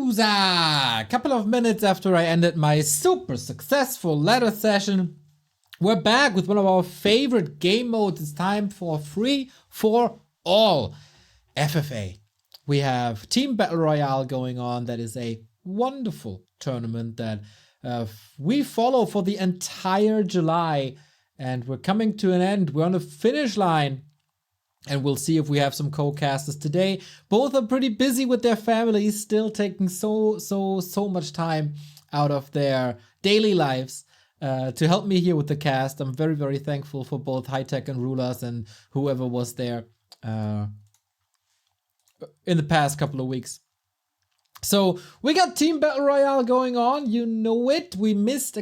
Yowza! A couple of minutes after I ended my super successful ladder session, we're back with one of our favorite game modes. It's time for free for all FFA. We have Team Battle Royale going on. That is a wonderful tournament that we follow for the entire July, and we're coming to an end. We're on the finish line. And we'll see if we have some co-casters today. Both are pretty busy with their families, still taking so much time out of their daily lives to help me here with the cast. I'm very, very thankful for both HighTac and Rulers and whoever was there in the past couple of weeks. So we got Team Battle Royale going on. You know it. We missed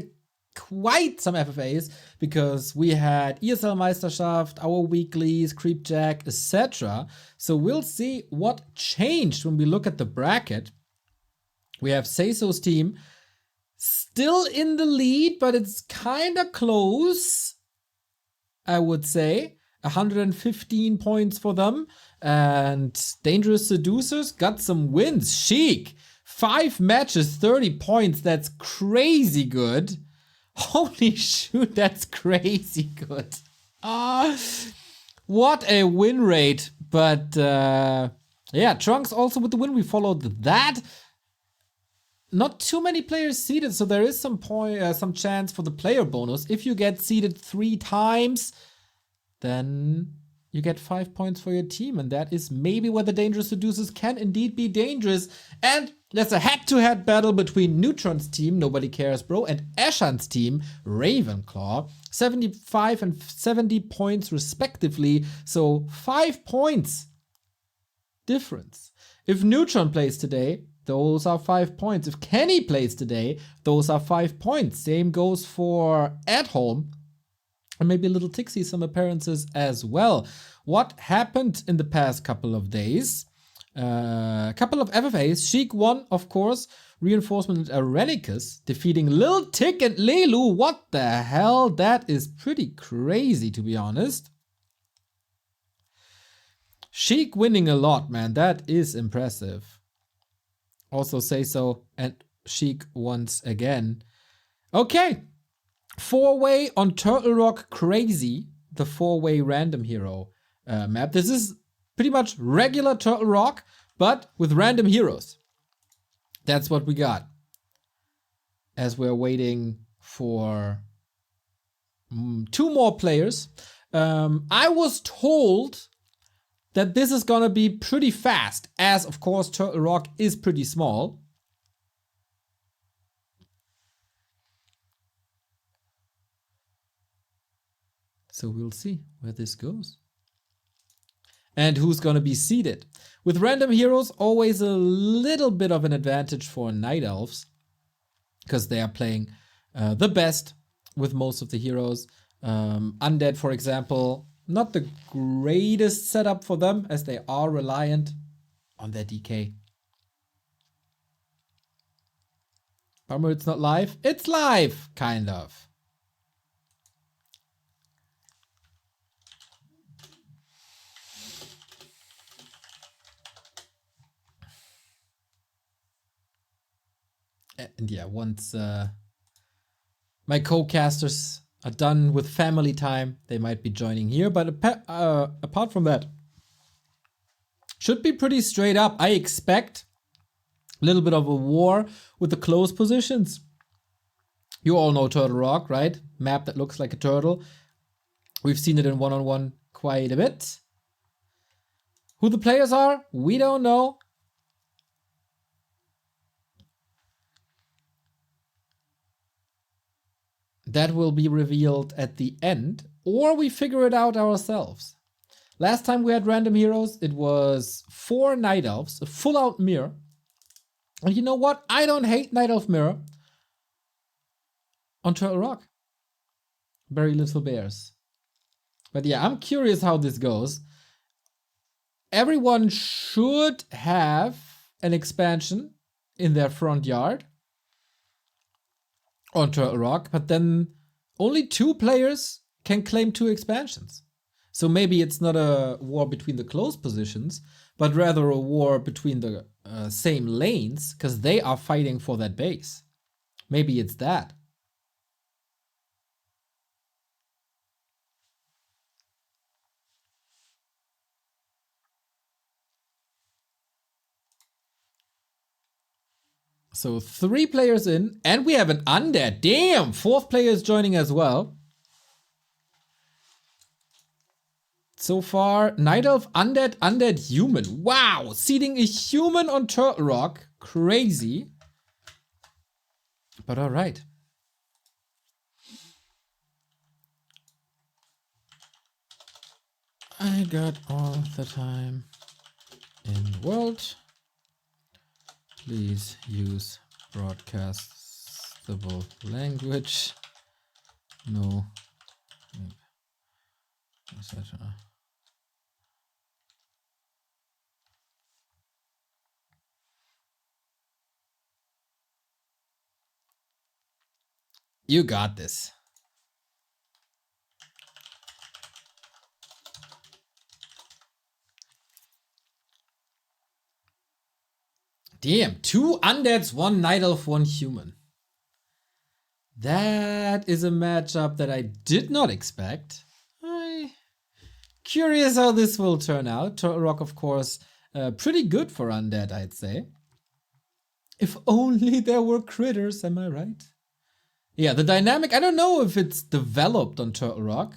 quite some FFAs because we had ESL Meisterschaft, our weeklies, Creepjack, etc. So we'll see what changed when we look at the bracket. We have Seiso's team still in the lead, but it's kind of close, I would say. 115 points for them. And Dangerous Seducers got some wins. Chic, 5 matches, 30 points. That's crazy good. Holy shoot, that's crazy good. What a win rate. But yeah, Trunks also with the win. We followed that. Not too many players seeded, so there is some chance for the player bonus. If you get seeded 3 times, then you get 5 points for your team, and that is maybe where the Dangerous Seducers can indeed be dangerous. And there's a head-to-head battle between Neutron's team, Nobody Cares Bro, and Eshan's team, Ravenclaw. 75 and 70 points respectively, so 5 points difference. If Neutron plays today, those are 5 points. If Kenny plays today, those are 5 points. Same goes for At Home. And maybe a little Tixie, some appearances as well. What happened in the past couple of days? A couple of FFAs. Sheik won, of course. Reinforcement and Arenicus defeating Lil Tick and Lelu. What the hell? That is pretty crazy, to be honest. Sheik winning a lot, man. That is impressive. Also Seiso and Sheik once again. Okay. 4-way on Turtle Rock Crazy, the 4-way random hero map. This is pretty much regular Turtle Rock, but with random heroes. That's what we got. As we're waiting for 2 more players. I was told that this is gonna be pretty fast, as of course Turtle Rock is pretty small. So we'll see where this goes. And who's gonna be seeded. With random heroes, always a little bit of an advantage for Night Elves, because they are playing the best with most of the heroes. Undead, for example, not the greatest setup for them, as they are reliant on their DK. Bummer it's not live. It's live, kind of. And yeah, once my co-casters are done with family time, they might be joining here. But apart from that, should be pretty straight up. I expect a little bit of a war with the close positions. You all know Turtle Rock, right? Map that looks like a turtle. We've seen it in one-on-one quite a bit. Who the players are, we don't know. That will be revealed at the end, or we figure it out ourselves. Last time we had random heroes, it was 4 Night Elves, a full-out mirror. And you know what? I don't hate Night Elf mirror on Turtle Rock. Very little bears. But yeah, I'm curious how this goes. Everyone should have an expansion in their front yard on Turtle Rock, but then only 2 players can claim 2 expansions. So maybe it's not a war between the close positions, but rather a war between the same lanes, because they are fighting for that base. Maybe it's that. So 3 players in, and we have an undead. Damn, 4th player is joining as well. So far, Night Elf, undead, undead, human. Wow, seeding a human on Turtle Rock. Crazy. But alright. I got all the time in the world. Please use broadcastable language. No. Etc. You got this. Damn, 2 undeads, 1 night elf, 1 human. That is a matchup that I did not expect. Curious how this will turn out. Turtle Rock, of course, pretty good for undead, I'd say. If only there were critters, am I right? Yeah, the dynamic, I don't know if it's developed on Turtle Rock.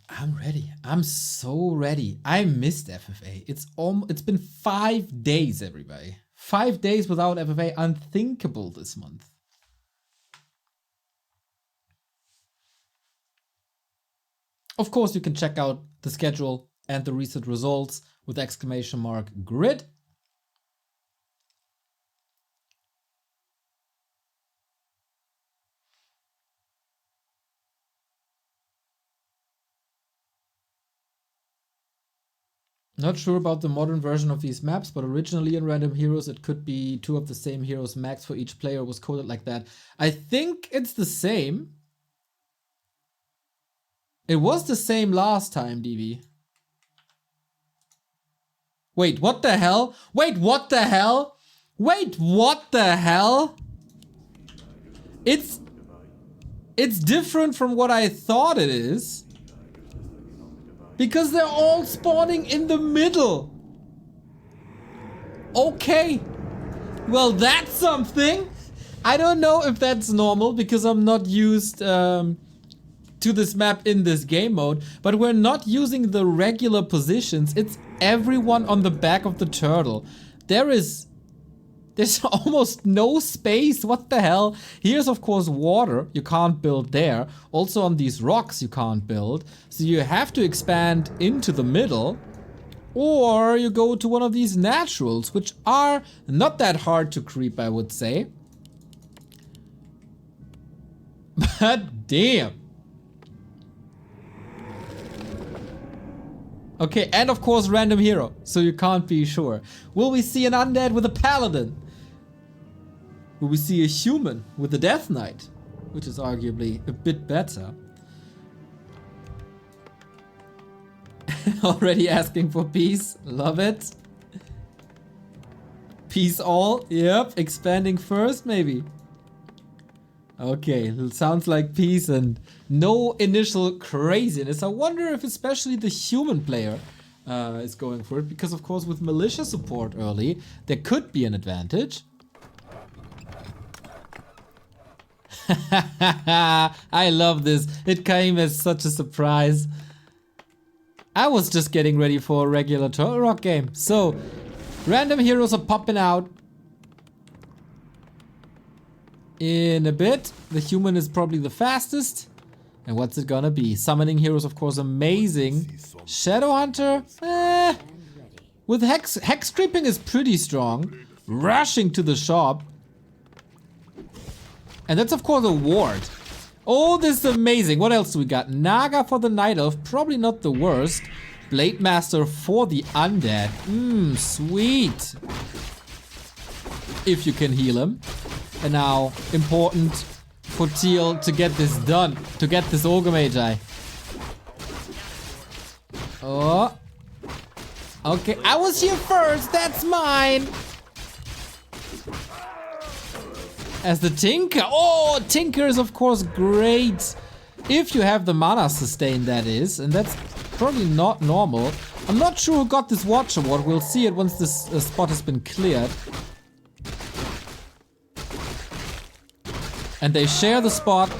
I'm ready. I'm so ready. I missed FFA. It's been 5 days, everybody. 5 days without FFA. Unthinkable this month. Of course, you can check out the schedule and the recent results with !grid. Not sure about the modern version of these maps, but originally in Random Heroes it could be 2 of the same heroes max for each player was coded like that. I think it's the same. It was the same last time, DV. Wait, what the hell? Wait, what the hell? Wait, what the hell? It's different from what I thought it is. Because they're all spawning in the middle. Okay. Well, that's something. I don't know if that's normal because I'm not used to this map in this game mode. But we're not using the regular positions. It's everyone on the back of the turtle. There's almost no space. What the hell? Here's of course water. You can't build there. Also on these rocks you can't build. So you have to expand into the middle. Or you go to one of these naturals, which are not that hard to creep, I would say. But damn. Okay, and of course random hero, so you can't be sure. Will we see an undead with a paladin? Will we see a human with a death knight? Which is arguably a bit better. Already asking for peace, love it. Peace all, yep, expanding first maybe. Okay, sounds like peace and no initial craziness. I wonder if especially the human player is going for it, because of course with militia support early, there could be an advantage. I love this. It came as such a surprise. I was just getting ready for a regular Turtle Rock game. So, random heroes are popping out. In a bit, the human is probably the fastest. And what's it gonna be? Summoning heroes, of course, amazing. Shadowhunter, with hex creeping is pretty strong. Rushing to the shop. And that's of course a ward. Oh, this is amazing. What else do we got? Naga for the Night Elf, probably not the worst. Blade Master for the Undead. Sweet. If you can heal him. And now, important for Teal to get this done. To get this Ogre Magi. Oh. Okay, I was here first. That's mine. As the Tinker. Oh, Tinker is of course great. If you have the mana sustain, that is. And that's probably not normal. I'm not sure who got this Watch Award. We'll see it once this spot has been cleared. And they share the spot.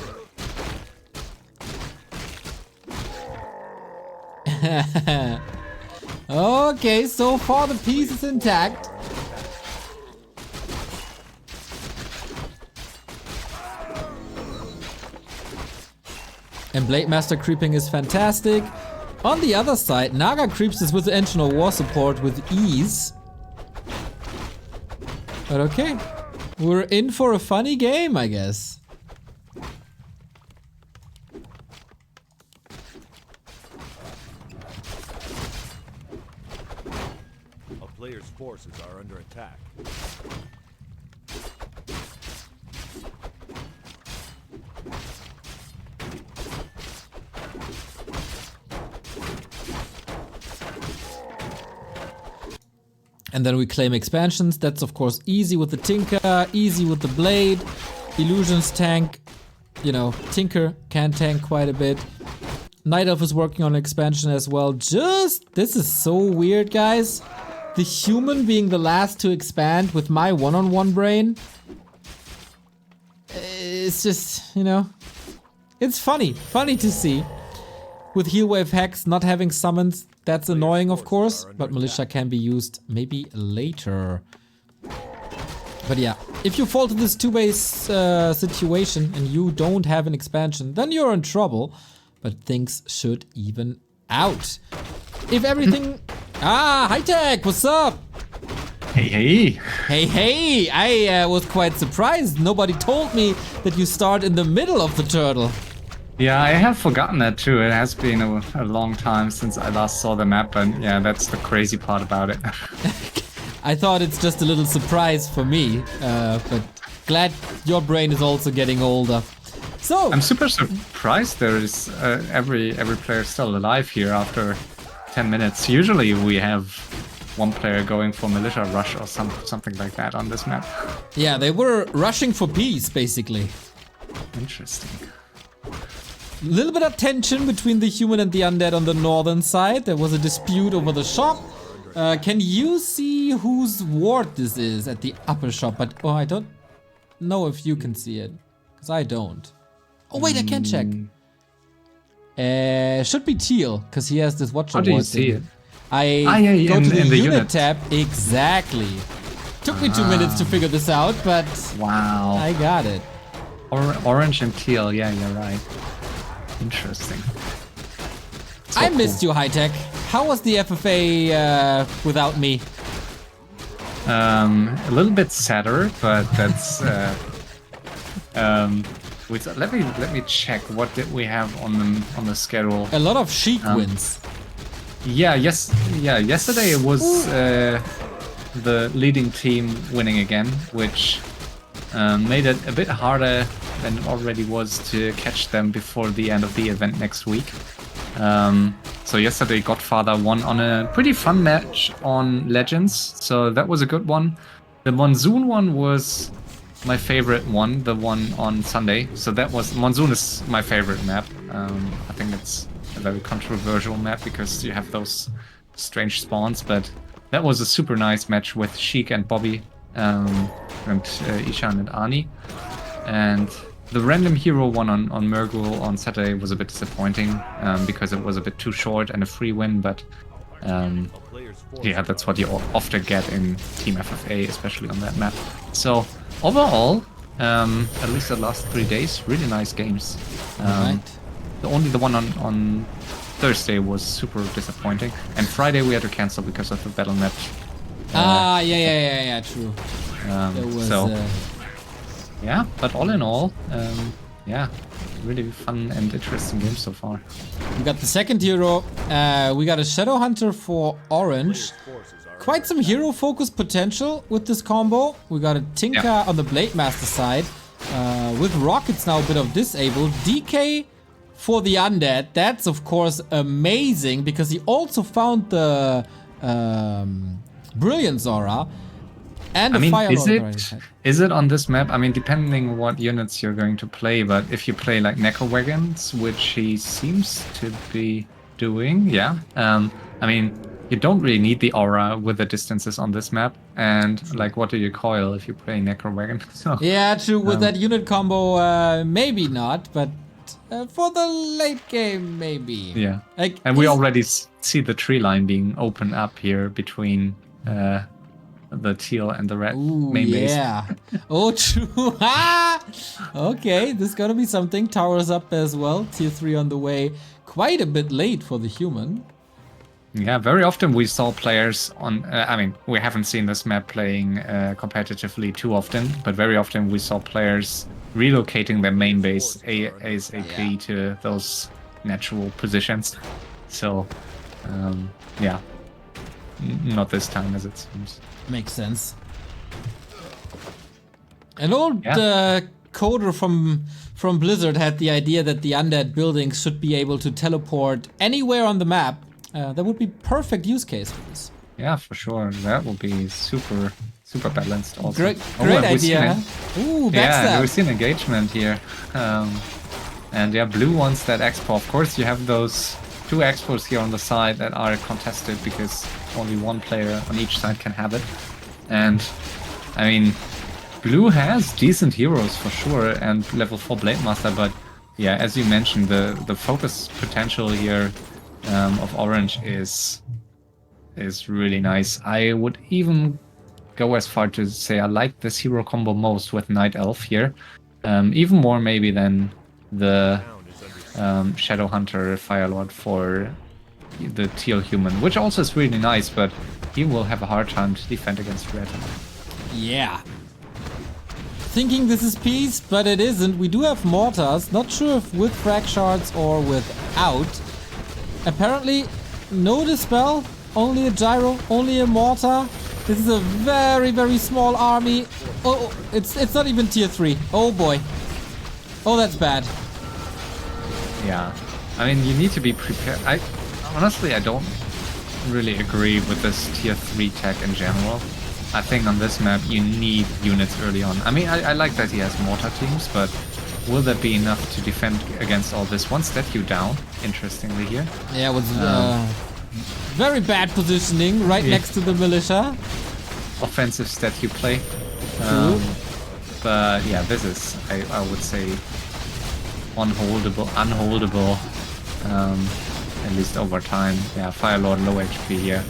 Okay, so far the piece is intact. And Blade Master creeping is fantastic. On the other side, Naga creeps this with the Engine of War support with ease. But okay, we're in for a funny game, I guess. A player's forces are under attack. And then we claim expansions. That's of course easy with the Tinker, easy with the Blade. Illusions tank, you know, Tinker can tank quite a bit. Night Elf is working on an expansion as well. This is so weird, guys. The human being the last to expand with my one-on-one brain. It's just, you know, it's funny to see. With Heal Wave Hex not having summons, that's annoying of course, but Militia can be used maybe later. But yeah, if you fall to this two-base situation and you don't have an expansion, then you're in trouble. But things should even out. If everything... HighTac, what's up? Hey. Hey, I was quite surprised. Nobody told me that you start in the middle of the turtle. Yeah, I have forgotten that too. It has been a long time since I last saw the map, and yeah, that's the crazy part about it. I thought it's just a little surprise for me, but glad your brain is also getting older. So I'm super surprised there is every player still alive here after 10 minutes. Usually we have one player going for Militia Rush or something like that on this map. Yeah, they were rushing for peace, basically. Interesting. A little bit of tension between the human and the undead on the northern side. There was a dispute over the shop. Can you see whose ward this is at the upper shop? But oh, I don't know if you can see it, because I don't. Oh wait, I can check. Should be Teal, because he has this watch. How do you see it? I go to the unit tab. Exactly. Took me 2 minutes to figure this out, but wow, I got it. Orange and teal. Yeah, you're right. Interesting. So I missed you, HighTac. How was the FFA without me? A little bit sadder, but that's. Let me check. What did we have on the schedule? A lot of Sheik wins. Yeah. Yesterday it was the leading team winning again, which made it a bit harder than it already was to catch them before the end of the event next week. So yesterday Godfather won on a pretty fun match on Legends, so that was a good one. The Monsoon one was my favorite one, the one on Sunday. So that was... Monsoon is my favorite map. I think it's a very controversial map because you have those strange spawns, but that was a super nice match with Sheik and Bobby, and Ishan and Ani. And the random hero one on Murgul on Saturday was a bit disappointing because it was a bit too short and a free win, but yeah, that's what you often get in Team FFA, especially on that map. So overall, at least the last 3 days, really nice games. Right. The one on Thursday was super disappointing, and Friday we had to cancel because of the battle match. Yeah, true. Yeah, but all in all, yeah, really fun and interesting game so far. We got the second hero. We got a Shadow Hunter for Orange. Quite some hero focus potential with this combo. We got a Tinker on the Blade Master side. With Rockets now a bit of disabled. DK for the Undead. That's of course amazing because he also found the Brilliance Aura. And I mean, Fire is it on this map? I mean, depending what units you're going to play, but if you play like Necro Wagons, which he seems to be doing, yeah. I mean, you don't really need the aura with the distances on this map. And like, what do you coil if you play Necro Wagon? So, yeah, true. With that unit combo, maybe not, but for the late game, maybe. Yeah. Like, and we already see the tree line being opened up here between the teal and the red main base. Yeah. Oh, true. Okay, this is gonna be something. Towers up as well. Tier 3 on the way. Quite a bit late for the human. Yeah, very often we saw players on... I mean, we haven't seen this map playing competitively too often, but very often we saw players relocating their main base ASAP to those natural positions. So, yeah. Not this time, as it seems. Makes sense. An old coder from Blizzard had the idea that the undead buildings should be able to teleport anywhere on the map. That would be perfect use case for this. Yeah, for sure. That will be super balanced also. Great idea. Ooh, backstab. Yeah, we see an engagement here. And yeah, blue wants that expo. Of course, you have those 2 expos here on the side that are contested because only one player on each side can have it. And I mean, blue has decent heroes for sure and level 4 Blade Master, but yeah, as you mentioned, the focus potential here of orange is really nice. I would even go as far to say I like this hero combo most with Night Elf here, even more maybe than the Shadow Hunter Firelord for the teal human, which also is really nice, but he will have a hard time to defend against red. Yeah. Thinking this is peace, but it isn't. We do have mortars, not sure if with frag shards or without. Apparently, no dispel, only a gyro, only a mortar. This is a very, very small army. Oh, it's not even tier 3. Oh boy. Oh, that's bad. Yeah, I mean, you need to be prepared. Honestly, I don't really agree with this tier 3 tech in general. I think on this map you need units early on. I mean, I like that he has mortar teams, but will that be enough to defend against all this? One statue down, interestingly here. Yeah, it was very bad positioning right next to the militia. Offensive statue play. But yeah, this is, I would say, unholdable, at least over time. Yeah, Firelord low HP here.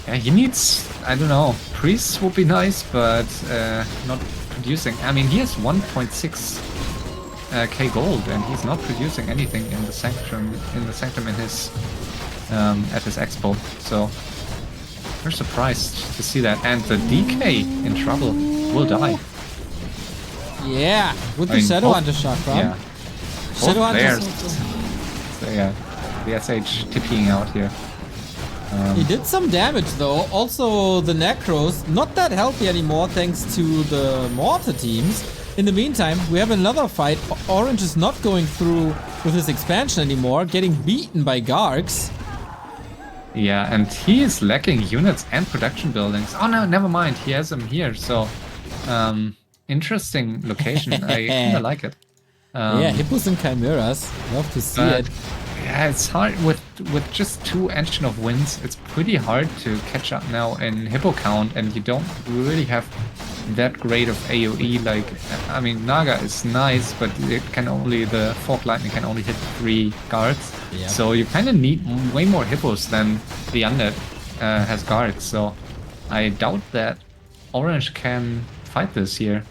And he needs, I don't know, priests would be nice, but not producing. I mean, he has 1.6 k gold, and he's not producing anything in the sanctum in his at his expo. So we're surprised to see that. And the DK in trouble, will die. Yeah, with the Shadow Hunter shot, right? Yeah. Shadow Hunter. So yeah, the SH tipping out here. He did some damage though. Also, the Necros not that healthy anymore thanks to the mortar teams. In the meantime, we have another fight. Orange is not going through with his expansion anymore, getting beaten by Gargs. Yeah, and he is lacking units and production buildings. Oh no, never mind. He has them here. So, interesting location. I kinda like it. Yeah, Hippos and Chimeras. Love to see it. Yeah, it's hard with just 2 Ancient of Winds. It's pretty hard to catch up now in Hippo count, and you don't really have that great of AoE. Like, I mean, Naga is nice, but the Fork Lightning can only hit 3 guards. Yep. So you kind of need way more Hippos than the Undead has guards. So I doubt that Orange can fight this here.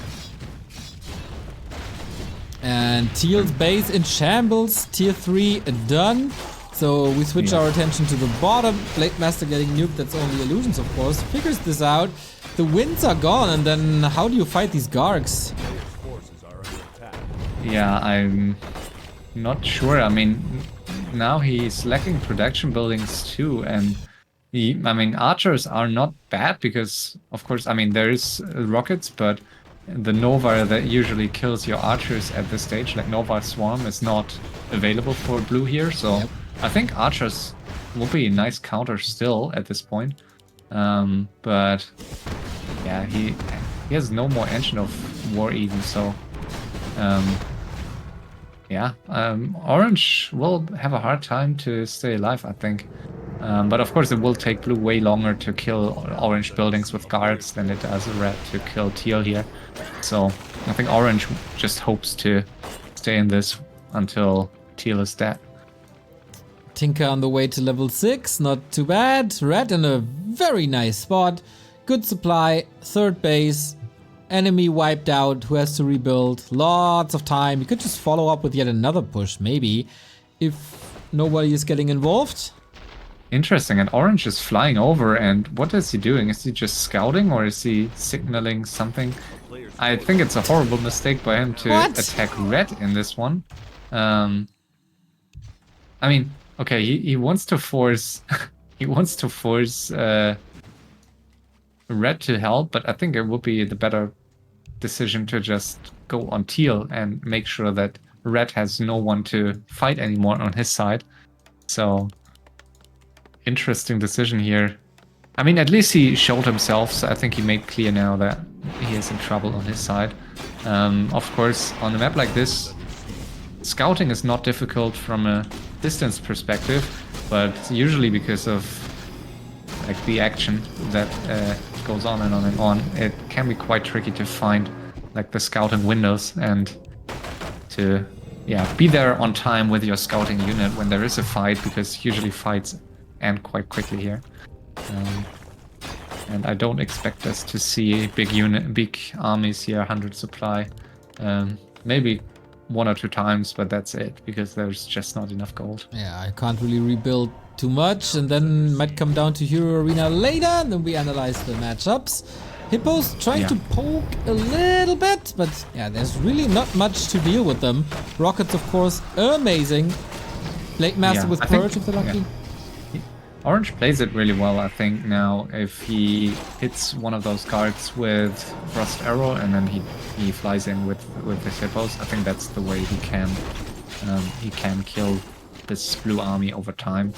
And Teal's base in shambles, tier 3 done. So we switch our attention to the bottom. Blade Master getting nuked, that's only illusions of course. Figures this out. The winds are gone, and then how do you fight these Gargs? Yeah, I'm not sure. I mean, now he's lacking production buildings too, and I mean, archers are not bad because, of course, I mean, there is rockets, but the Nova that usually kills your archers at this stage, like Nova Swarm, is not available for blue here. So Yep. I think archers will be a nice counter still at this point. But yeah, he has no more engine of war even, so yeah, orange will have a hard time to stay alive, I think. But of course, it will take blue way longer to kill orange buildings with guards than it does red to kill teal here. So I think orange just hopes to stay in this until teal is dead. Tinker on the way to level 6, not too bad. Red in a very nice spot. Good supply, third base. Enemy wiped out, who has to rebuild. Lots of time. You could just follow up with yet another push, maybe, if nobody is getting involved. Interesting, and orange is flying over, and what is he doing? Is he just scouting or is he signaling something? I think it's a horrible mistake by him to attack red in this one. I mean, okay, he wants to force he wants to force red to help, but I think it would be the better decision to just go on teal and make sure that red has no one to fight anymore on his side. So interesting decision here. I mean, at least he showed himself, so I think he made clear now that he is in trouble on his side. Of course, on a map like this, scouting is not difficult from a distance perspective, but usually because of like the action that goes on and on and on, it can be quite tricky to find like the scouting windows and to be there on time with your scouting unit when there is a fight, because usually fights end quite quickly here. And I don't expect us to see big armies here, 100 supply. Maybe 1 or 2 times, but that's it, because there's just not enough gold. Yeah, I can't really rebuild too much, and then might come down to Hero Arena later, and then we analyze the matchups. Hippos trying to poke a little bit, but yeah, there's really not much to deal with them. Rockets, of course, amazing. Blade Master with Purge if they're lucky. Yeah. Orange plays it really well, I think, now. If he hits one of those guards with Frost Arrow and then he flies in with his hippos, I think that's the way he can kill this blue army over time.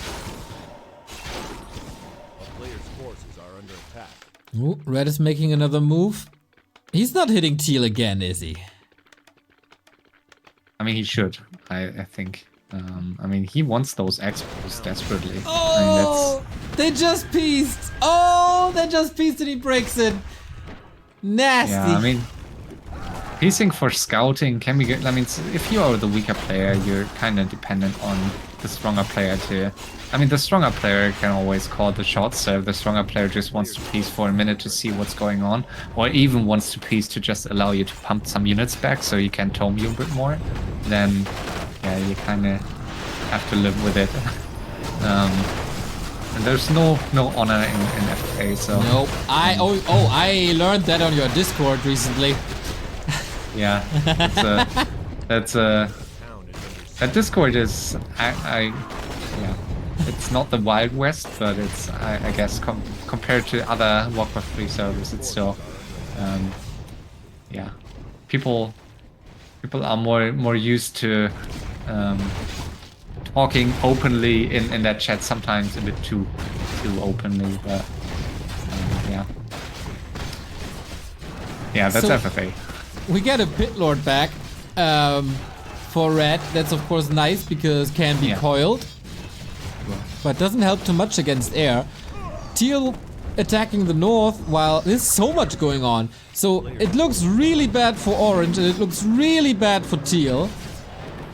A player's forces are under attack. Ooh, red is making another move. He's not hitting teal again, is he? I mean, he should, I think. I mean, he wants those expos desperately. Oh, I mean, they just pieced. Oh, they just pieced and he breaks it. Nasty. Yeah, I mean, piecing for scouting can be good. I mean, if you are the weaker player, you're kind of dependent on the stronger player to... I mean, the stronger player can always call the shots, so if the stronger player just wants to piece for a minute to see what's going on, or even wants to piece to just allow you to pump some units back so you can tome you a bit more, then... yeah, you kind of have to live with it. And there's no honor in FFA, so... Nope. I learned that on your Discord recently. Yeah, that Discord is... yeah, it's not the Wild West, but it's, I guess, compared to other Warcraft 3 servers, it's still... yeah, people are more used to talking openly in that chat, sometimes a bit too openly, but yeah, that's So, FFA. we get a Pit Lord back for red. That's of course nice because can be coiled, but doesn't help too much against air. Teal attacking the north while there's so much going on. So it looks really bad for orange and it looks really bad for teal.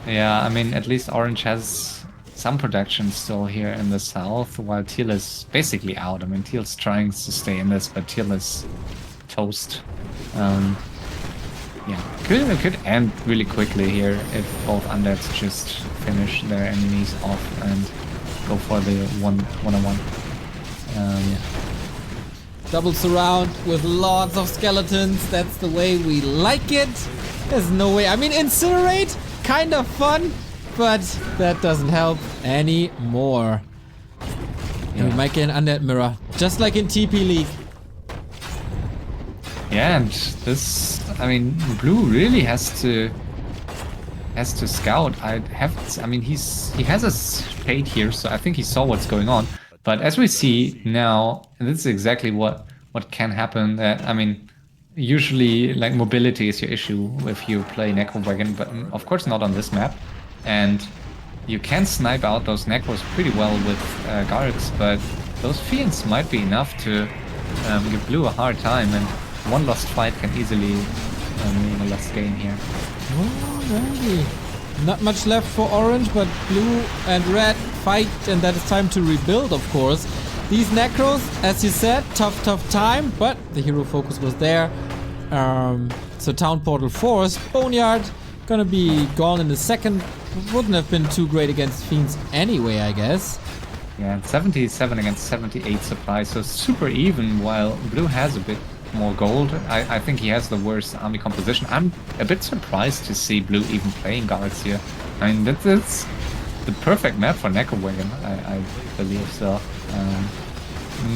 Yeah, I mean, at least orange has some production still here in the south, while teal is basically out. I mean, teal's trying to stay in this, but teal is toast. Yeah, it could end really quickly here if both undeads just finish their enemies off and go for the one-on-one. Double surround with lots of skeletons. That's the way we like it. There's no way. I mean, Incinerate, kind of fun, but that doesn't help anymore. And we might get an Undead Mirror, just like in TP League. Yeah, and this, I mean, Blue really has to scout. I mean, he has a shade here, so I think he saw what's going on. But as we see now, and this is exactly what can happen. That, I mean, usually like mobility is your issue if you play Necro Wagon, but of course not on this map. And you can snipe out those Necros pretty well with guards, but those Fiends might be enough to give Blue a hard time, and one lost fight can easily mean a lost game here. Alrighty. Not much left for Orange, but Blue and Red fight, and that is time to rebuild, of course. These Necros, as you said, tough time, but the hero focus was there. So Town Portal forced. Boneyard gonna be gone in a second. Wouldn't have been too great against Fiends anyway, I guess. Yeah, 77 against 78 supply, so super even, while Blue has a bit more gold. I think he has the worst army composition. I'm a bit surprised to see Blue even playing guards here. I mean, that's the perfect map for Necro Wagon, I believe so.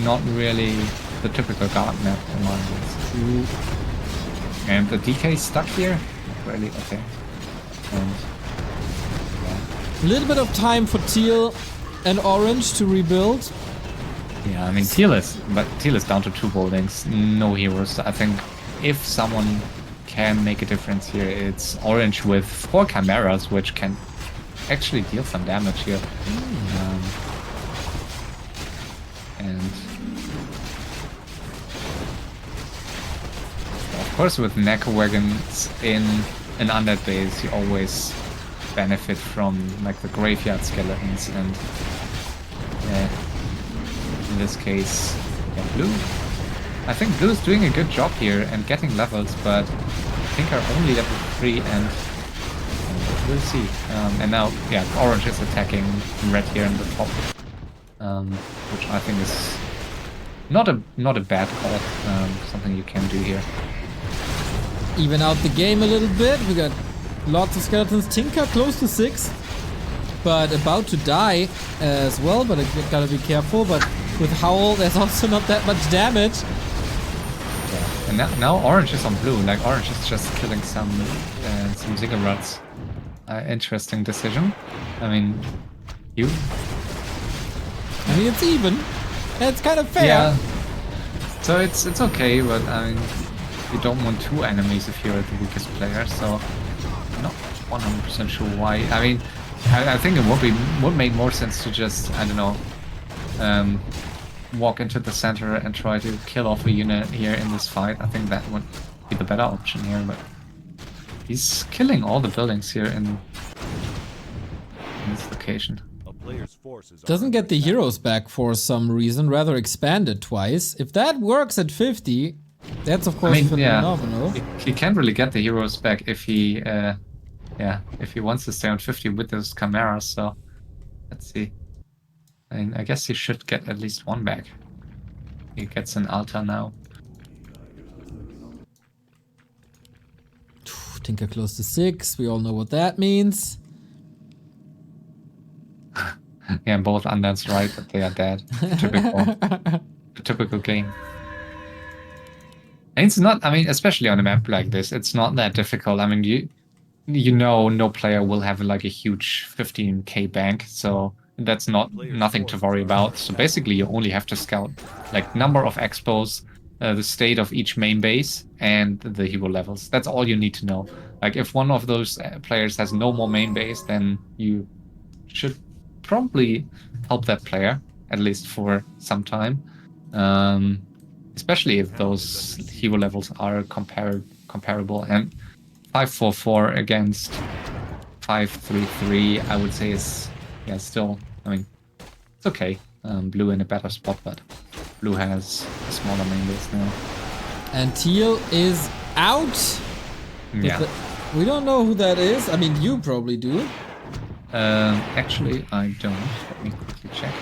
Not really the typical guard map in my eyes. And the DK stuck here? Not really, okay. And A little bit of time for Teal and Orange to rebuild. yeah, I mean, Teal is down to 2 buildings, no heroes. I think if someone can make a difference here, it's Orange with 4 Chimeras, which can actually deal some damage here. And of course, with Necro Wagons in an undead base, you always benefit from like the graveyard skeletons, and in this case, yeah, Blue. I think Blue is doing a good job here and getting levels, but I think are only level 3, and we'll see. And now, yeah, Orange is attacking Red here in the top, which I think is not a bad call. Something you can do here. Even out the game a little bit. We got lots of skeletons. Tinker close to 6, but about to die as well. But I gotta be careful. But with Howl, there's also not that much damage. Yeah. And now Orange is on Blue. Like Orange is just killing some ziggurats. Interesting decision. I mean, it's even. It's kind of fair. Yeah. So it's okay, but I mean, you don't want 2 enemies if you're the weakest player. So I'm not 100% sure why. I mean, I think it would make more sense to just, I don't know, walk into the center and try to kill off a unit here in this fight. I think that would be the better option here, but he's killing all the buildings here in this location. Doesn't get the heroes back for some reason, rather expanded twice. If that works at 50, that's of course phenomenal. Yeah, he can't really get the heroes back if he wants to stay on 50 with those chimeras, so let's see. I mean, I guess he should get at least 1 back. He gets an altar now. Tinker close to 6, we all know what that means. Yeah, both undead's right, but they are dead. Typical game. And it's not, I mean, especially on a map like this, it's not that difficult. I mean, you know no player will have like a huge 15k bank, so that's nothing to worry about. So basically you only have to scout like number of expos, the state of each main base, and the hero levels. That's all you need to know. Like if one of those players has no more main base, then you should probably help that player, at least for some time. Especially if those hero levels are comparable. And 5-4-4 against 5-3-3, I would say is, yeah, still, I mean, it's okay. Blue in a better spot, but Blue has a smaller main base now. And Teal is out. Yeah. We don't know who that is. I mean, you probably do. Actually, I don't. Let me quickly check.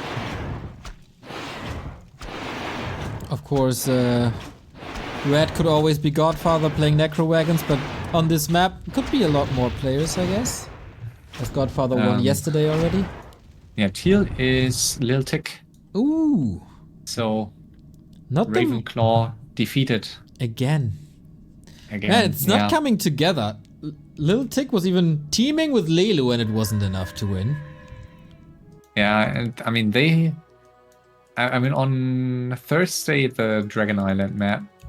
Of course, Red could always be Godfather playing Necro Wagons, but on this map. Could be a lot more players, I guess. As Godfather won yesterday already. Yeah, teal is Lil Tick. Ooh. So Not Ravenclaw defeated again. Again. Man, it's not coming together. Lil Tick was even teaming with Lelu and it wasn't enough to win. Yeah, and I mean on Thursday the Dragon Island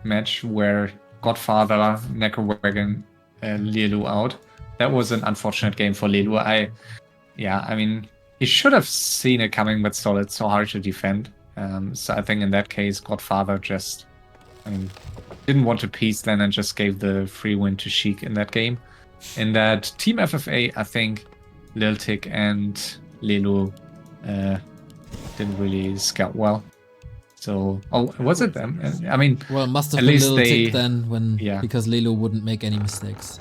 match where Godfather, Necrowagon, Lelu out. That was an unfortunate game for Lelu. I mean, he should have seen it coming, but still, it's so hard to defend. So I think in that case, Godfather just, didn't want to peace then and just gave the free win to Sheik in that game. In that Team FFA, I think Lil Tick and Lelu didn't really scout well. So, was it them? I mean, well, it must have at been least Lil Tick then, because Lelu wouldn't make any mistakes.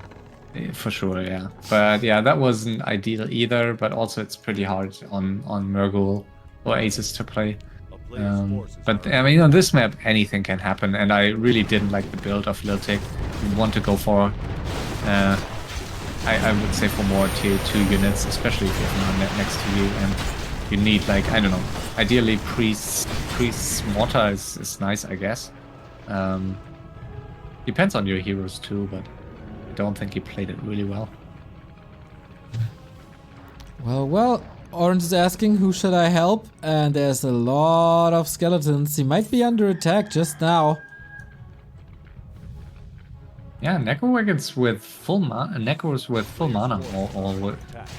For sure, yeah. But yeah, that wasn't ideal either, but also it's pretty hard on Murghol or Aces to play. But I mean, on this map, anything can happen, and I really didn't like the build of Lil Tick. You want to go for, I would say for more tier 2 units, especially if you have an next to you, and you need, like, I don't know, ideally Priest's Mortar is nice, I guess. Depends on your heroes too, but I don't think he played it really well. Well, Orange is asking who should I help, and there's a lot of skeletons. He might be under attack just now. Yeah, Necrowagon's with full mana. Necro's with full mana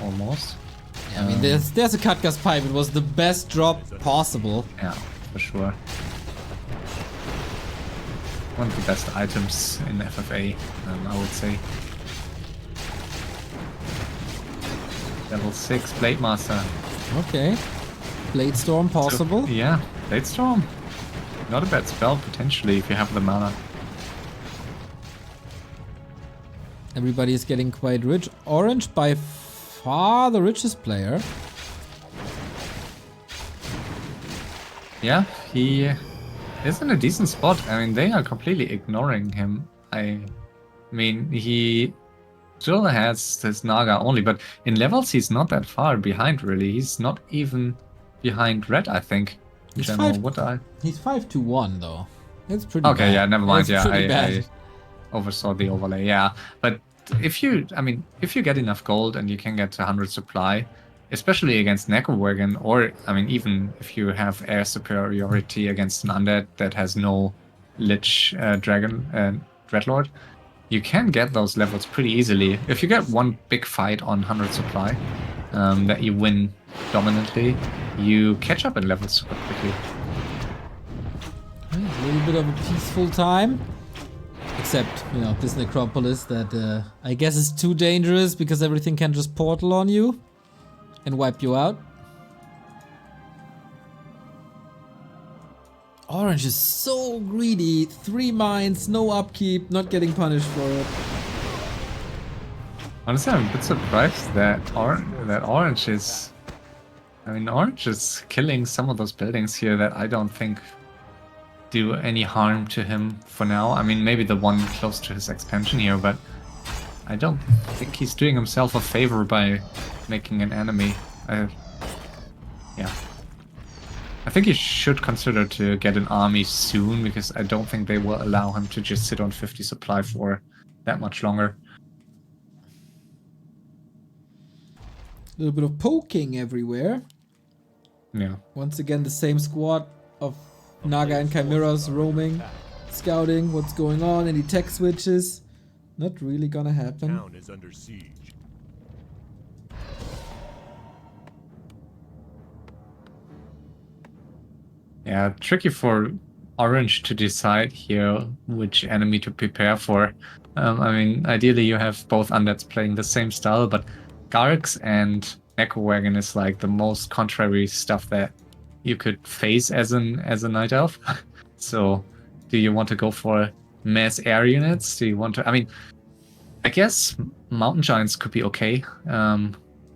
almost. Yeah, I mean, there's a Katga's pipe. It was the best drop possible. Yeah, for sure. One of the best items in FFA, I would say. Level 6 Blade Master. Okay. Blade Storm possible. So, yeah, Blade Storm. Not a bad spell potentially if you have the mana. Everybody is getting quite rich. Orange by far the richest player. Yeah, he is in a decent spot. I mean, they are completely ignoring him. I mean, he still has this Naga only, but in levels he's not that far behind, really. He's not even behind Red, I think. He's 5-1 though. It's pretty bad. Okay, yeah, never mind. It's I oversaw the overlay, yeah. But if you get enough gold and you can get to 100 supply, especially against Necrowagon, or, I mean, even if you have air superiority against an undead that has no Lich Dragon Dreadlord, you can get those levels pretty easily. If you get one big fight on 100 supply that you win dominantly, you catch up in levels super quickly. A little bit of a peaceful time. Except, you know, this necropolis that I guess is too dangerous because everything can just portal on you and wipe you out. Orange is so greedy. 3 mines, no upkeep, not getting punished for it. Honestly, I'm a bit surprised that Orange is... I mean, Orange is killing some of those buildings here that I don't think do any harm to him for now. I mean, maybe the one close to his expansion here, but I don't think he's doing himself a favor by making an enemy. Yeah. I think he should consider to get an army soon, because I don't think they will allow him to just sit on 50 supply for that much longer. A little bit of poking everywhere. Yeah. Once again, the same squad of Naga and Chimeras roaming, scouting what's going on, any tech switches. Not really gonna happen. Town is under siege. Yeah, tricky for Orange to decide here which enemy to prepare for. I mean, ideally you have both undeads playing the same style, but Gargs and Necrowagon is like the most contrary stuff that you could face as a Night Elf. So, do you want to go for mass air units? Do you want to... I mean, I guess Mountain Giants could be okay.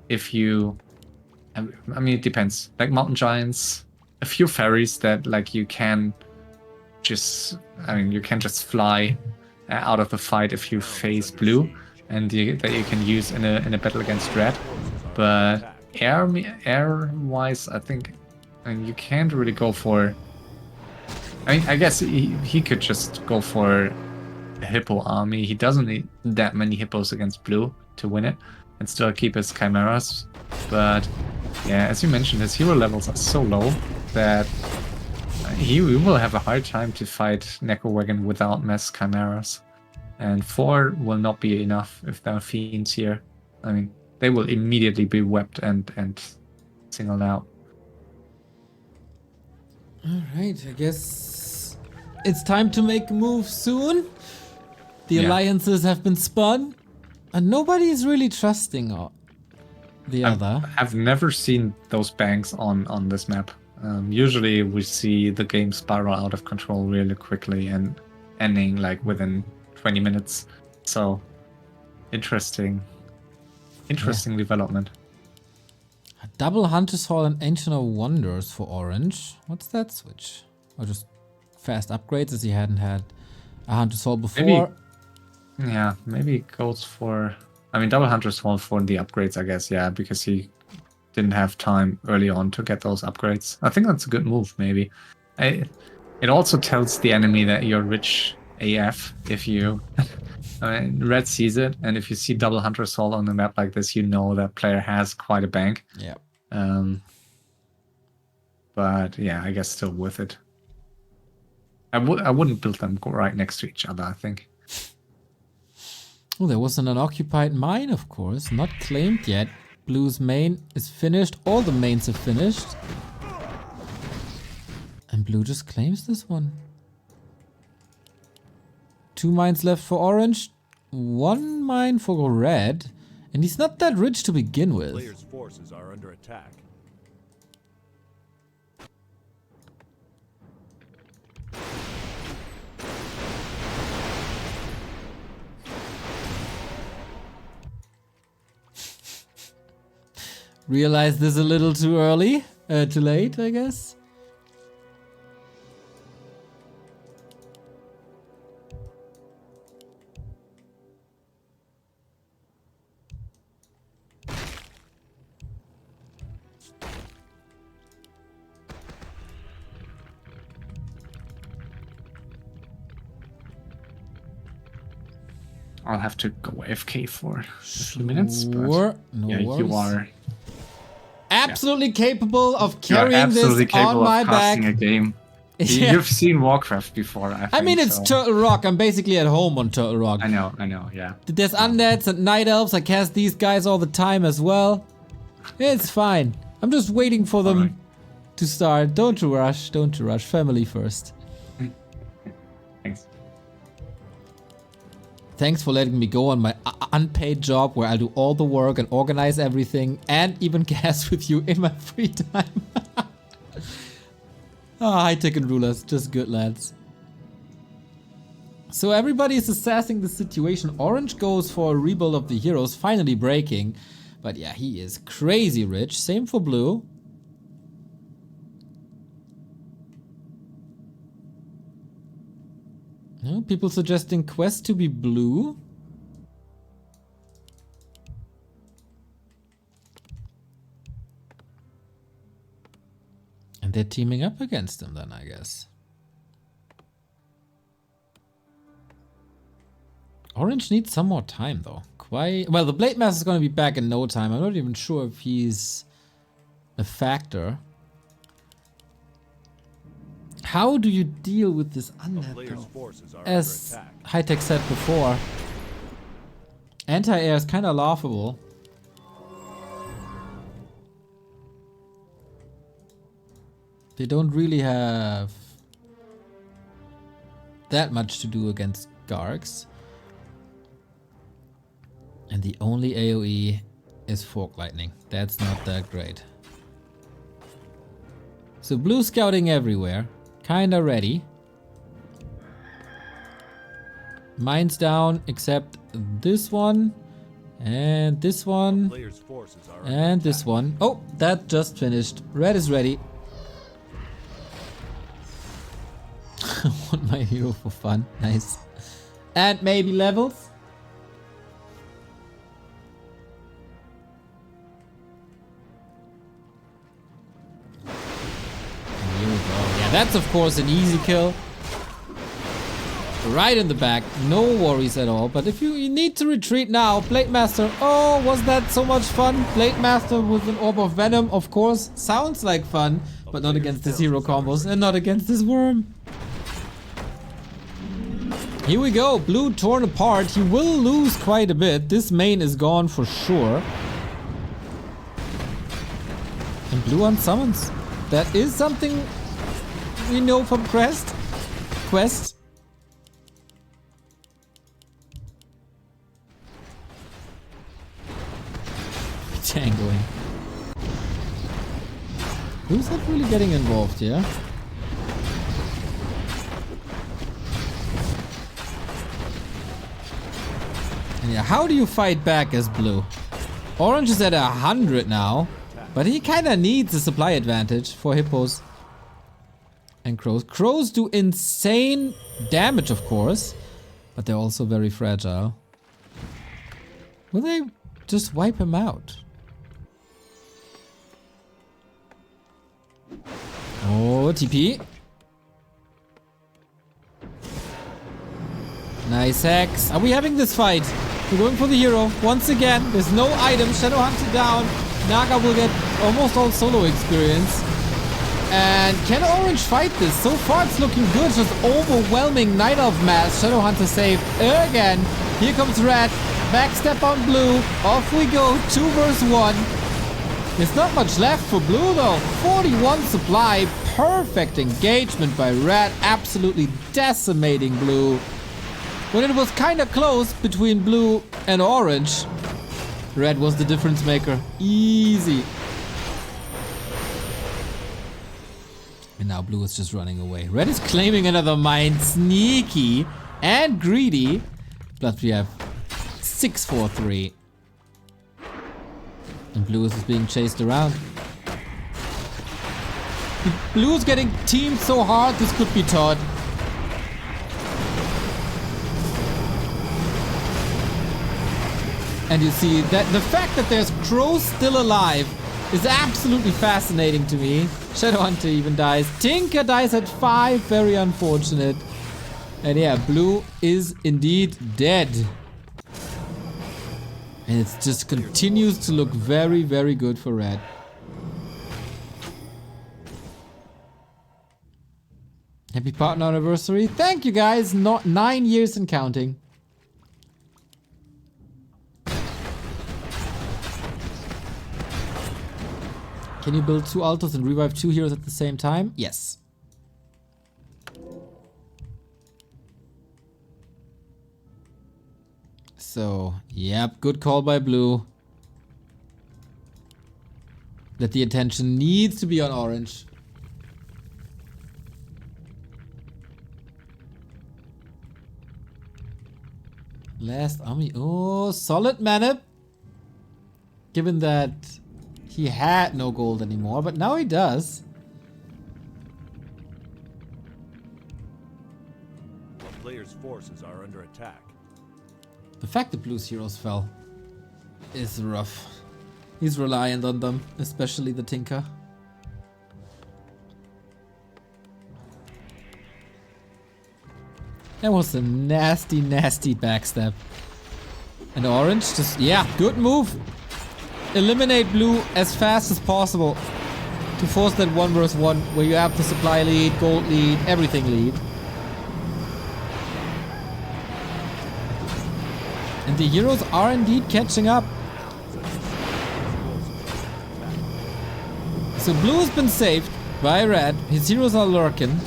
If you... I mean, it depends. Like Mountain Giants... A few fairies that, like, you can just... I mean, you can just fly out of the fight if you face blue. and that you can use in a battle against red. But air wise, I think you can't really go for. I mean, I guess he could just go for a hippo army. He doesn't need that many hippos against blue to win it, and still keep his chimeras. But yeah, as you mentioned, his hero levels are so low that he will have a hard time to fight Neko Wagon without mass chimeras. And 4 will not be enough if there are fiends here. I mean, they will immediately be wept and singled out. Alright, I guess it's time to make a move soon. The alliances have been spun, and nobody is really trusting the other. I've never seen those banks on this map. Usually we see the game spiral out of control really quickly and ending like within 20 minutes. So interesting development. A double Hunter's Hall and Ancient of Wonders for Orange. What's that switch? Or just fast upgrades as he hadn't had a Hunter's Hall before? Maybe it goes for... I mean, double Hunter's Hall for the upgrades, I guess, yeah, because he didn't have time early on to get those upgrades. I think that's a good move, maybe. It also tells the enemy that you're rich AF if you... I mean, red sees it, and if you see double Hunter's Hall on the map like this, you know that player has quite a bank. Yeah. But yeah, I guess still worth it. I wouldn't build them right next to each other, I think. Oh, there was an unoccupied mine, of course. Not claimed yet. Blue's main is finished. All the mains are finished. And Blue just claims this one. 2 mines left for Orange. 1 mine for Red. And he's not that rich to begin with. Players' forces are under attack. Realized this a little too early. Too late, I guess. I'll have to go AFK for a few minutes. Sure. But No yeah, worries. you are absolutely capable of you are carrying absolutely this on capable my of back. casting a game. Yeah. You've seen Warcraft before, I think. I mean, it's so. Turtle Rock. I'm basically at home on Turtle Rock. I know, yeah. There's undeads and night elves. I cast these guys all the time as well. It's fine. I'm just waiting for them Alright. to start. Don't you rush. Don't you rush. Family first. Thanks. Thanks for letting me go on my unpaid job where I do all the work and organize everything and even cast with you in my free time. HighTac and Rulers, just good lads. So everybody is assessing the situation. Orange goes for a rebuild of the heroes, finally breaking. But yeah, he is crazy rich. Same for Blue. No, people suggesting quest to be Blue. And they're teaming up against him then, I guess. Orange needs some more time though. Well, the Blade Master is going to be back in no time. I'm not even sure if he's a factor. How do you deal with this undead Players' though? forces are As under attack. HighTac said before, anti-air is kind of laughable. They don't really have that much to do against Gargs. And the only AoE is Fork Lightning. That's not that great. So Blue scouting everywhere. Kinda ready. Mine's down except this one. And this one. Players' forces are under And this attack. one. Oh, that just finished. Red is ready. Want my hero for fun. Nice. And maybe levels. Yeah, that's of course an easy kill. Right in the back, no worries at all. But if you need to retreat now, Blade Master. Oh, was that so much fun? Blade Master with an Orb of Venom, of course. Sounds like fun, but not against this hero combos and not against this worm. Here we go, blue torn apart. He will lose quite a bit. This main is gone for sure. And blue unsummons. That is something we know from Quest. Tangoing. Who's not really getting involved here? And yeah, how do you fight back as blue? Orange is at 100 now, but he kinda needs a supply advantage for hippos and crows. Crows do insane damage, of course, but they're also very fragile. Will they just wipe him out? Oh, TP. Nice hex. Are we having this fight? We're going for the hero. Once again, there's no item. Shadow Hunter down. Naga will get almost all solo experience. And can Orange fight this? So far it's looking good. Just overwhelming Night Elf mass. Shadow Hunter saved again. Here comes Red. Backstep on blue. Off we go. 2 versus 1. There's not much left for blue though. 41 supply. Perfect engagement by Red. Absolutely decimating blue. When it was kind of close between blue and orange, Red was the difference maker. Easy. And now blue is just running away. Red is claiming another mine. Sneaky and greedy. But we have 6-4-3. And blue is being chased around. Blue is getting teamed so hard, this could be Todd. And you see that the fact that there's crows still alive is absolutely fascinating to me. Shadowhunter even dies. Tinker dies at 5, very unfortunate. And yeah, blue is indeed dead. And it just continues to look very, very good for red. Happy partner anniversary. Thank you guys. Not 9 years and counting. Can you build 2 altos and revive 2 heroes at the same time? Yes. So, yep, good call by blue. That the attention needs to be on orange. Last army. Oh, solid manip. Given that he had no gold anymore, but now he does. A player's forces are under attack. The fact that blue's heroes fell is rough. He's reliant on them, especially the Tinker. That was a nasty, nasty backstab. And orange just, yeah, good move. Eliminate blue as fast as possible to force that 1 versus 1 where you have the supply lead, gold lead, everything lead. And the heroes are indeed catching up. So blue has been saved by red. His heroes are lurking.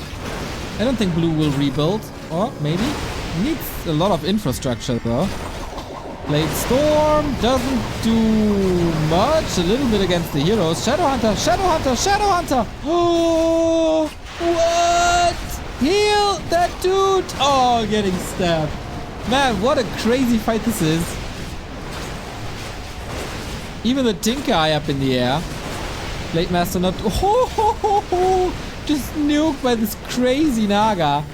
I don't think blue will rebuild. Or maybe. He needs a lot of infrastructure though. Blade Storm doesn't do much. A little bit against the heroes. Shadowhunter, Shadowhunter, Shadowhunter! Oh, what? Heal that dude! Oh, getting stabbed. Man, what a crazy fight this is. Even the Tinker eye up in the air. Blade Master not... Oh, just nuked by this crazy Naga.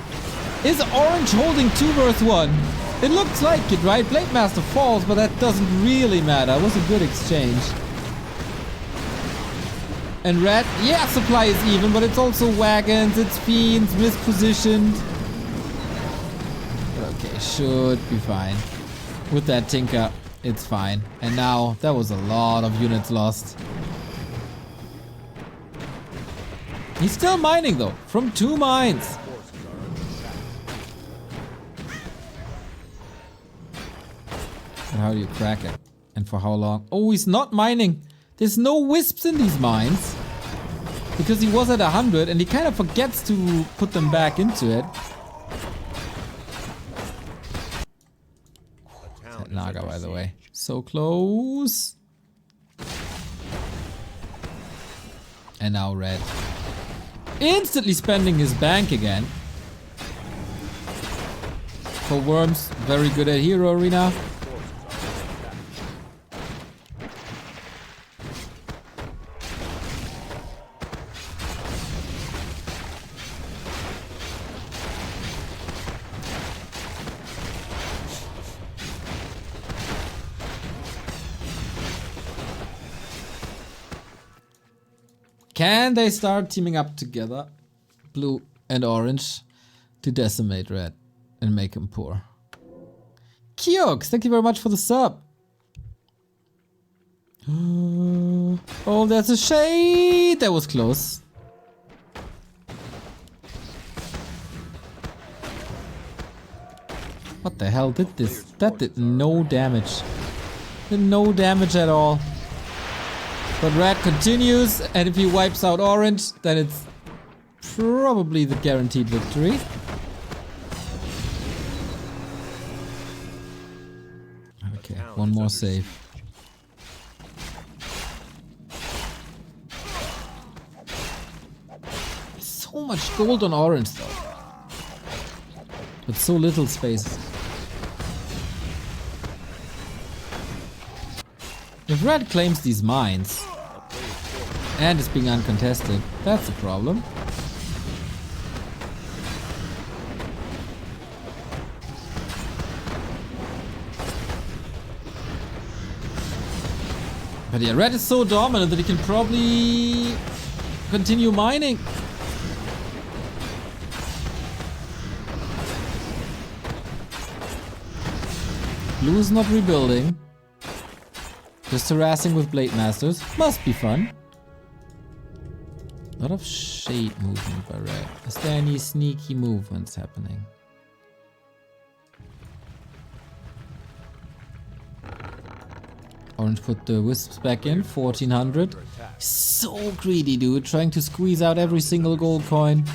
Is orange holding 2 versus 1? It looks like it, right? Blade Master falls, but that doesn't really matter. It was a good exchange. And red, yeah, supply is even, but it's also wagons, it's fiends, mispositioned. Okay, should be fine. With that Tinker, it's fine. And now, that was a lot of units lost. He's still mining though, from 2 mines. And how do you crack it? And for how long? Oh, he's not mining. There's no wisps in these mines. Because he was at 100 and he kind of forgets to put them back into it. That Naga, by the way. So close. And now red. Instantly spending his bank again. For worms, very good at Hero Arena. Can they start teaming up together, blue and orange, to decimate red and make him poor? Kiox, thank you very much for the sub. Oh, there's a shade. That was close. What the hell did this? That did no damage. Did no damage at all. But red continues, and if he wipes out orange, then it's probably the guaranteed victory. Okay, one more save. So much gold on orange though. But so little space. If red claims these mines and is being uncontested, that's a problem. But yeah, red is so dominant that he can probably continue mining. Blue is not rebuilding. Just harassing with Blade Masters. Must be fun. A lot of shade movement by red. Is there any sneaky movements happening? Orange put the wisps back in. 1400. So greedy, dude. Trying to squeeze out every single gold coin.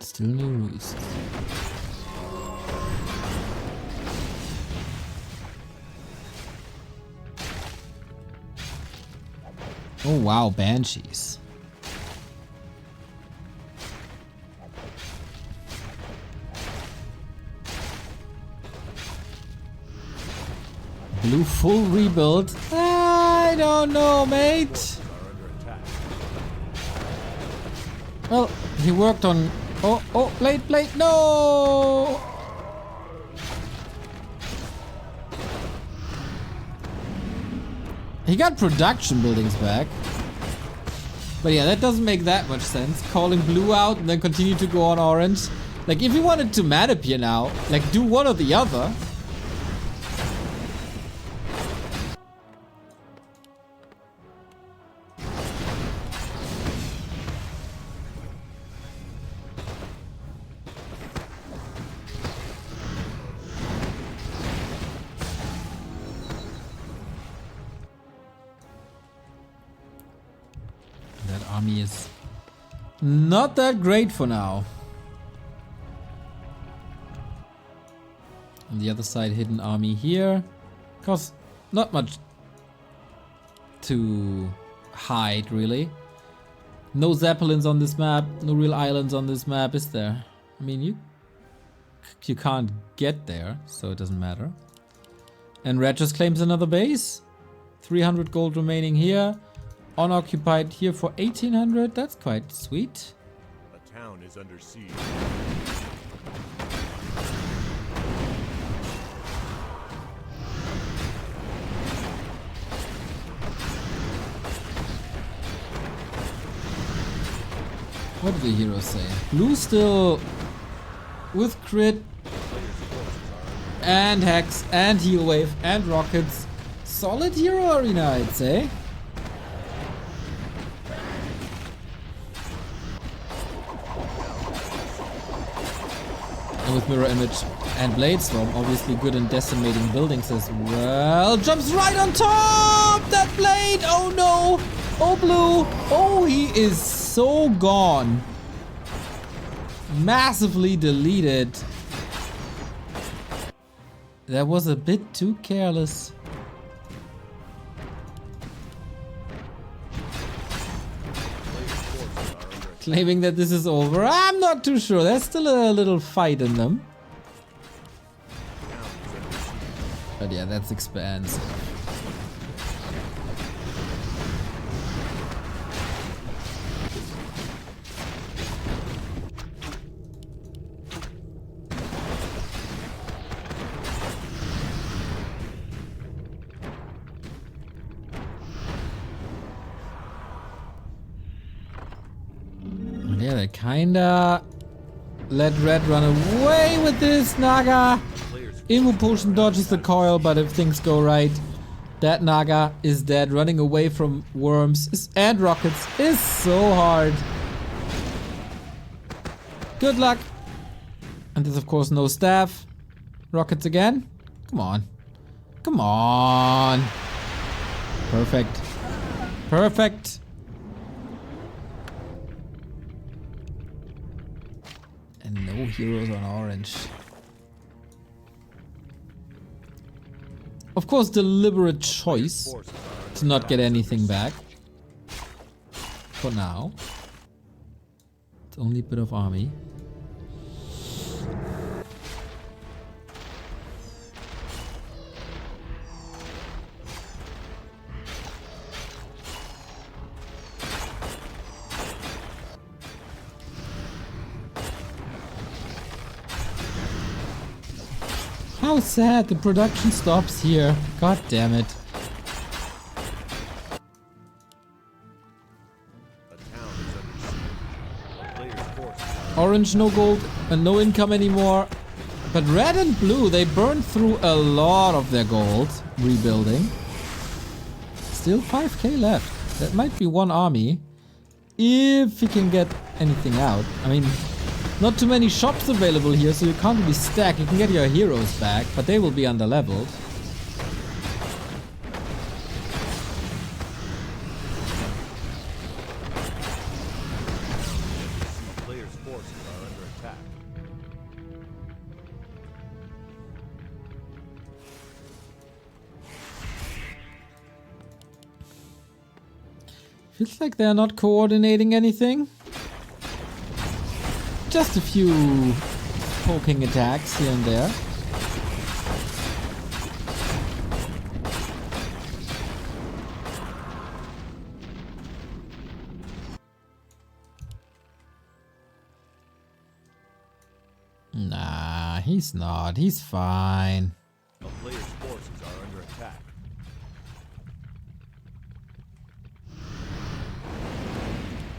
Still no roost. Oh wow, banshees. Blue full rebuild. I don't know, mate. Well, he worked on... Oh, blade, no! He got production buildings back. But yeah, that doesn't make that much sense. Calling blue out and then continue to go on orange. Like, if you wanted to mad appear now, like, do one or the other. Army is not that great for now. On the other side, hidden army here. Cause not much to hide, really. No Zeppelins on this map, no real islands on this map, is there? I mean, you can't get there, so it doesn't matter. And red just claims another base. 300 gold remaining here. Unoccupied here for 1800. That's quite sweet. A town is under siege. What did the hero say? Blue still with crit and hex and heal wave and rockets. Solid hero arena, I'd say. And with mirror image and blade storm, obviously good in decimating buildings as well. Jumps right on top! That blade! Oh no! Oh blue! Oh, he is so gone. Massively deleted. That was a bit too careless. Claiming that this is over. I'm not too sure. There's still a little fight in them. But yeah, that's expansive. Yeah, they kinda let red run away with this. Naga Ilmu Potion dodges the coil, but if things go right, that Naga is dead. Running away from worms and rockets is so hard. Good luck. And there's of course no staff. Rockets again. Come on. Come on. Perfect. Perfect. And no heroes on orange. Of course, deliberate choice to not get anything back. For now. It's only a bit of army. How sad the production stops here. God damn it. Orange no gold and no income anymore. But red and blue, they burned through a lot of their gold rebuilding. Still 5k left. That might be one army. If he can get anything out. I mean, not too many shops available here, so you can't really stack. You can get your heroes back, but they will be under-leveled. Players' forces are under attack. Feels like they're not coordinating anything. Just a few poking attacks here and there. Nah, he's not. He's fine. The players' forces are under attack.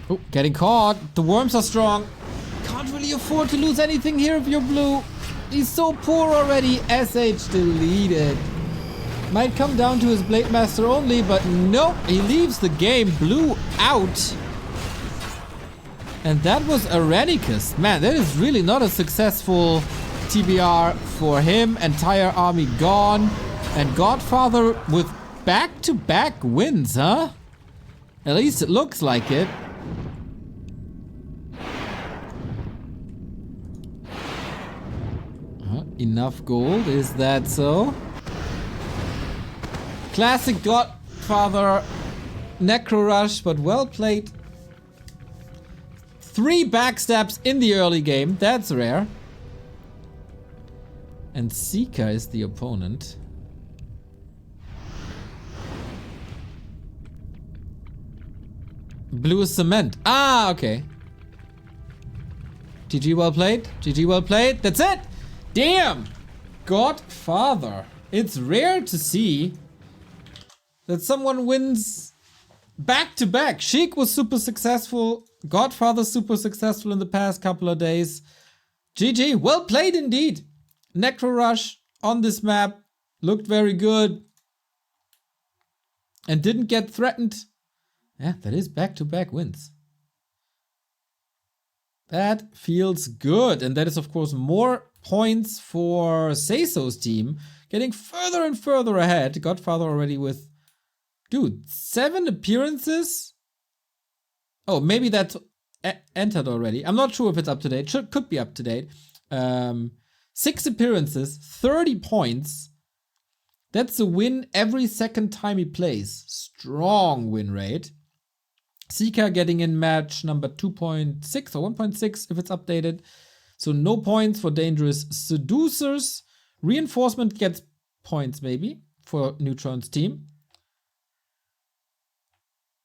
Oh, getting caught. The worms are strong. Can't really afford to lose anything here if you're blue. He's so poor already. SH deleted. Might come down to his Blade Master only, but nope. He leaves the game. Blue out. And that was Aranicus. Man, that is really not a successful TBR for him. Entire army gone. And Godfather with back-to-back wins, huh? At least it looks like it. Enough gold, is that so? Classic Godfather Necro Rush, but well played. 3 backstabs in the early game, that's rare. And Seeker is the opponent. Blue is cement. Ah, okay. GG well played. GG well played. That's it. Damn! Godfather. It's rare to see that someone wins back to back. Sheik was super successful. Godfather super successful in the past couple of days. GG, well played indeed. Necro Rush on this map looked very good and didn't get threatened. Yeah, that is back-to-back wins. That feels good. And that is, of course, more points for Seiso's team, getting further and further ahead. Godfather already with, dude, 7 appearances? Oh, maybe that's entered already. I'm not sure if it's up to date. Could be up to date. 6 appearances, 30 points. That's a win every second time he plays. Strong win rate. Seeker getting in match number 2.6 or 1.6 if it's updated. So no points for Dangerous Seducers. Reinforcement gets points maybe for Neutron's team.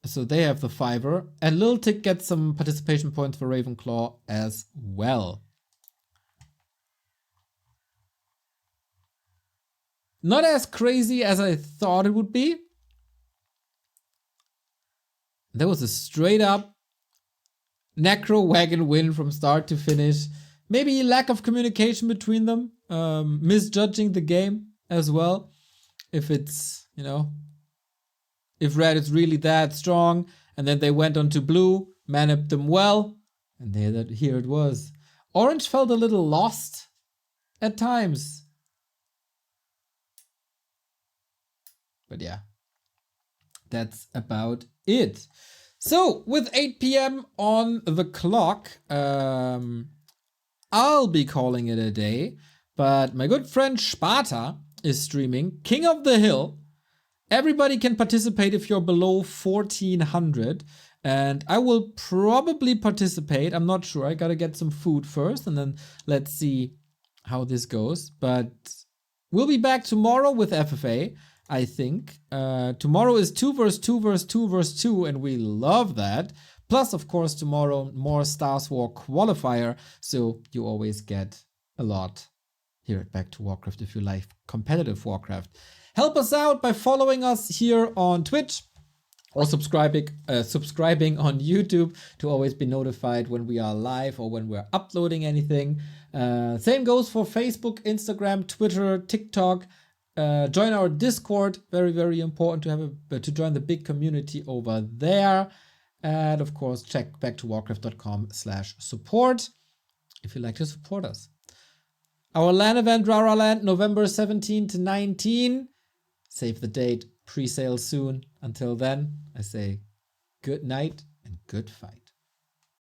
So they have the 5er. And Lil Tick gets some participation points for Ravenclaw as well. Not as crazy as I thought it would be. There was a straight up Necro Wagon win from start to finish. Maybe lack of communication between them. Misjudging the game as well. If it's, you know, if red is really that strong. And then they went on to blue, man-upped them well. And here it was. Orange felt a little lost at times. But yeah, that's about it. So with 8 p.m. on the clock, I'll be calling it a day. But my good friend Sparta is streaming King of the Hill. Everybody can participate if you're below 1400. And I will probably participate. I'm not sure. I gotta get some food first. And then let's see how this goes. But we'll be back tomorrow with FFA. I think. Tomorrow is 2 versus 2 versus 2 versus 2, and we love that. Plus, of course, tomorrow, more Stars War qualifier, so you always get a lot here at Back to Warcraft if you like competitive Warcraft. Help us out by following us here on Twitch or subscribing on YouTube to always be notified when we are live or when we're uploading anything. Same goes for Facebook, Instagram, Twitter, TikTok. Join our Discord, very, very important to join the big community over there. And of course, check backtowarcraft.com/support if you'd like to support us. Our LAN event, Rara Land, November 17 to 19. Save the date, pre-sale soon. Until then, I say good night and good fight.